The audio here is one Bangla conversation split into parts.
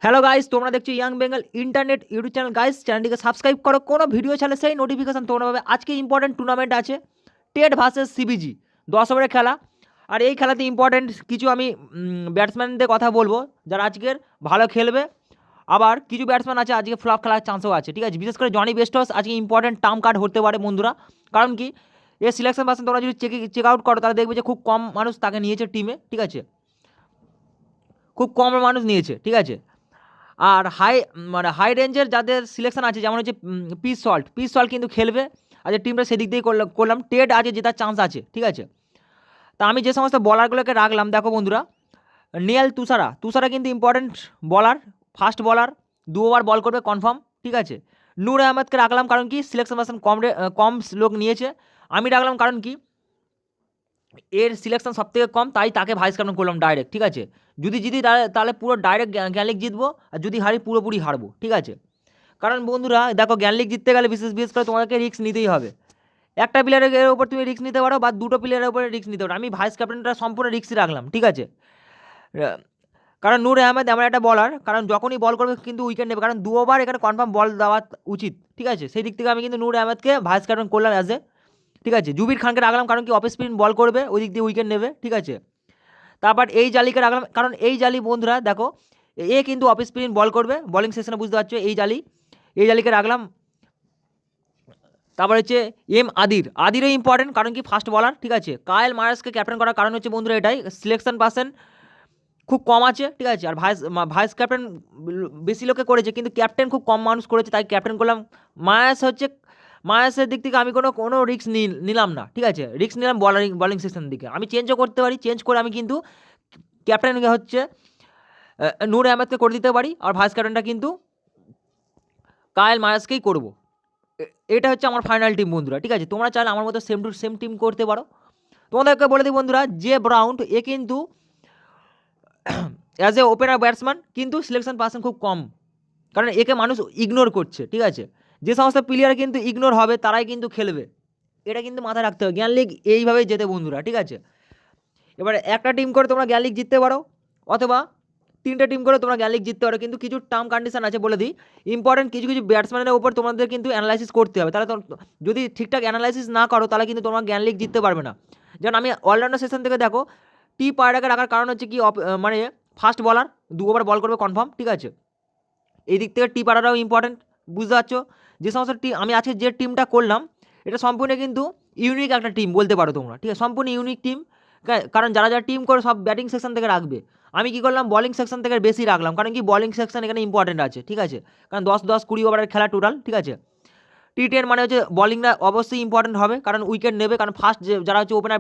হ্যালো গাইস, তোমরা দেখছো young Bengal internet YouTube channel. Guys, চ্যানেলটিকে সাবস্ক্রাইব করো, কোনো ভিডিও ছাড়লে সেই নোটিফিকেশন তোমরা পাবে। আজকে ইম্পর্টেন্ট টুর্নামেন্ট আছে, টেট ভার্সেস সিবিজি, 10 ওভারের খেলা। আর এই খেলাতে ইম্পর্টেন্ট কিছু আমি ব্যাটসম্যানদের কথা বলবো যারা আজকের ভালো খেলবে। আবার কিছু ব্যাটসম্যান আছে আজকে ফ্লপ খেলার চান্সও আছে, ঠিক আছে। বিশেষ করে জনি বেস্টস আজকে ইম্পর্টেন্ট টার্ম কার্ড হতে পারে বন্ধুরা। কারণ কি, এর সিলেকশন পার্সেন্ট তোমরা যদি চেক আউট করো তাহলে দেখবে যে খুব কম মানুষ তাকে নিয়েছে টিমে, ঠিক আছে। খুব কম মানুষ নিয়েছে, ঠিক আছে। আর হাই রেঞ্জের যাদের সিলেকশন আছে, যেমন হচ্ছে পিস সল্ট কিন্তু খেলবে। আজকে টিমটা সেদিক দিয়ে করলাম। টেড আজকে জেতার চান্স আছে, ঠিক আছে। তা আমি যে সমস্ত বলারগুলোকে রাখলাম, দেখো বন্ধুরা, নিয়াল তুষারা কিন্তু ইম্পর্টেন্ট বলার, ফাস্ট বলার, 2 ওভার বল করবে কনফার্ম, ঠিক আছে। নূর আহমেদকে রাখলাম কারণ কি সিলেকশন পার্সেন্ট কম লোক নিয়েছে। আমি রাখলাম কারণ কি এর সিলেকশন সব থেকে কম, তাই তাকে ভাইস ক্যাপ্টেন করলাম ডাইরেক্ট, ঠিক আছে। যদি জিতি তাহলে পুরো ডাইরেক্ট গ্যান জিতবো, আর যদি হারি পুরোপুরি হারবো, ঠিক আছে। কারণ বন্ধুরা দেখো, গ্যান জিততে গেলে বিশেষ করে তোমাদেরকে রিস্ক নিতেই হবে। একটা প্লেয়ারের উপর তুমি রিস্ক নিতে পারো বা দুটো প্লেয়ারের উপরে রিস্ক নিতে পারো। আমি ভাইস ক্যাপ্টেনটা সম্পূর্ণ রিস্কই রাখলাম, ঠিক আছে। কারণ নূর আহমেদ এমন একটা বলার, কারণ যখনই বল করবে কিন্তু উইকেট নেবে, কারণ 2 ওভার এখানে কনফার্ম বল দেওয়া উচিত, ঠিক আছে। সেই দিক থেকে আমি কিন্তু নূর আহমেদকে ভাইস ক্যাপ্টেন করলাম ঠিক আছে। জুবির খানকে রাখলাম কারণ কি অফ স্পিন বল করবে, ওই দিক দিয়ে উইকেট নেবে, ঠিক আছে। তারপর এই জালিকে রাখলাম কারণ এই জালি বন্ধুরা দেখো, এ কিন্তু অফ স্পিন বল করবে বোলিং সেশনে, বুঝতে পারছো। এই জালিকে রাখলাম। তারপর হচ্ছে আদিরও ইম্পর্টেন্ট, কারণ কি ফাস্ট বলার, ঠিক আছে। কায়েল মারাসকে ক্যাপ্টেন করার কারণ হচ্ছে বন্ধুরা এটাই, সিলেকশন পার্সেন্ট খুব কম আছে, ঠিক আছে। আর ভাইস ক্যাপ্টেন বেশি লোকে করেছে, কিন্তু ক্যাপ্টেন খুব কম মানুষ করেছে, তাই ক্যাপ্টেন করলাম। মায়াসের দিক থেকে আমি কোনো রিস্ক নিলাম না, ঠিক আছে। রিস্ক নিলাম বলিং সেকশনের দিকে। আমি চেঞ্জও করতে পারি, চেঞ্জ করে আমি কিন্তু ক্যাপ্টেন হচ্ছে নূর আহমেদকে করে দিতে পারি, আর ভাইস ক্যাপ্টেনটা কিন্তু কায়েল মায়াসকেই করবো। এটা হচ্ছে আমার ফাইনাল টিম বন্ধুরা, ঠিক আছে। তোমরা চাইলে আমার মতো সেম টু সেম টিম করতে পারো। তোমাদেরকে বলে দিই বন্ধুরা, যে ব্রাউন এ কিন্তু অ্যাজ এ ওপেনার ব্যাটসম্যান কিন্তু সিলেকশন পার্সেন্ট খুব কম, কারণ একে মানুষ ইগনোর করছে, ঠিক আছে। যে সমস্ত প্লেয়ার কিন্তু ইগনোর হবে তারাই কিন্তু খেলবে, এটা কিন্তু মাথায় রাখতে হবে। জ্ঞান লিগ এইভাবেই যেতে বন্ধুরা, ঠিক আছে। এবার একটা টিম করে তোমরা জ্ঞান লিগ জিততে পারো, অথবা 3টে টিম করে তোমরা জ্ঞান লিগ জিততে পারো, কিন্তু কিছু টার্ম কন্ডিশন আছে বলে দিই। ইম্পর্টেন্ট কিছু ব্যাটসম্যানের উপর তোমাদের কিন্তু অ্যানালাইসিস করতে হবে, তাহলে যদি ঠিকঠাক অ্যানালাইসিস না করো তাহলে কিন্তু তোমরা জ্ঞান লিগ জিততে পারবে না। যেমন আমি অলরাউন্ডার সেশন থেকে দেখো, টি পায়রাকে রাখার কারণ হচ্ছে কি মানে ফাস্ট বলার, 2 ওভার বল করবে কনফার্ম, ঠিক আছে। এই দিক থেকে টি পায়রাটাও ইম্পর্টেন্ট, বুঝতে পারছো। যে সমস্ত টিম আমি আজকে যে টিমটা করলাম, এটা সম্পূর্ণ কিন্তু ইউনিক একটা টিম বলতে পারো তোমরা, ঠিক আছে। সম্পূর্ণ ইউনিক টিম, কারণ যারা যারা টিম করে সব ব্যাটিং সেকশন থেকে রাখবে। আমি কি করলাম, বলিং সেকশন থেকে বেশি রাখলাম, কারণ কি বলিং সেকশন এখানে ইম্পর্টেন্ট আছে, ঠিক আছে। কারণ 10-10-20 ওভারের খেলা টোটাল, ঠিক আছে। টি10 মানে হচ্ছে বলিংটা অবশ্যই ইম্পর্টেন্ট হবে, কারণ উইকেট নেবে। কারণ ফার্স্ট যারা হচ্ছে ওপেনার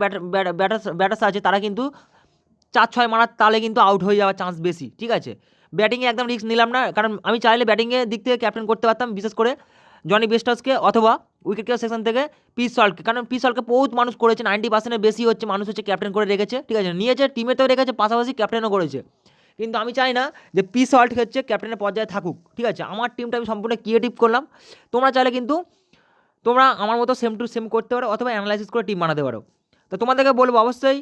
ব্যাটার্স আছে তারা কিন্তু 4-6 মারার তালে কিন্তু আউট হয়ে যাওয়ার চান্স বেশি, ঠিক আছে। ব্যাটিংয়ে একদম রিস্ক নিলাম না, কারণ আমি চাইলে ব্যাটিংয়ের দিক থেকে ক্যাপ্টেন করতে পারতাম, বিশেষ করে জনি বেস্টার্সকে, অথবা উইকেট কিপার সেকশন থেকে সল্টকে। কারণ সল্টকে বহুত মানুষ করেছে, 90%-এর বেশি হচ্ছে মানুষ হচ্ছে ক্যাপ্টেন করে রেখেছে, ঠিক আছে। নিয়েছে টিমেতেও রেখেছে, পাশাপাশি ক্যাপ্টেনও করেছে। কিন্তু আমি চাই না যে সল্ট হচ্ছে ক্যাপ্টেনের পর্যায়ে থাকুক, ঠিক আছে। আমার টিমটা আমি সম্পূর্ণ ক্রিয়েটিভ করলাম। তোমরা চাইলে কিন্তু তোমরা আমার মতো সেম টু সেম করতে পারো, অথবা অ্যানালাইসিস করে টিম বানাতে পারো। তো তোমাদেরকে বলবো অবশ্যই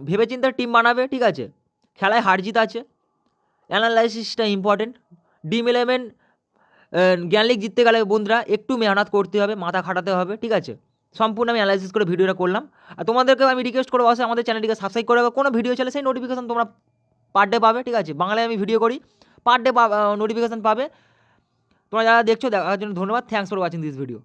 ভেবেচিন্তে টিম বানাবে, ঠিক আছে। খেলায় হার জিত আছে, অ্যানালাইসিসটা ইম্পর্টেন্ট। ড্রিম 11 জ্ঞান লিগ জিততে গেলে বন্ধুরা একটু মেহনত করতে হবে, মাথা খাটাতে হবে, ঠিক আছে। সম্পূর্ণ আমি অ্যানালাইসিস করে ভিডিওটা করলাম। আর তোমাদেরকে আমি রিকোয়েস্ট করবো অবশ্যই আমাদের চ্যানেলটিকে সাবস্ক্রাইব করে রাখো। কোনো ভিডিও চলে সেই নোটিফিকেশন তোমরা পার ডে পাবে, ঠিক আছে। বাংলায় আমি ভিডিও করি, পার ডে নোটিফিকেশন পাবে। তোমরা যারা দেখছো দেখার জন্য ধন্যবাদ। Thanks for watching this video.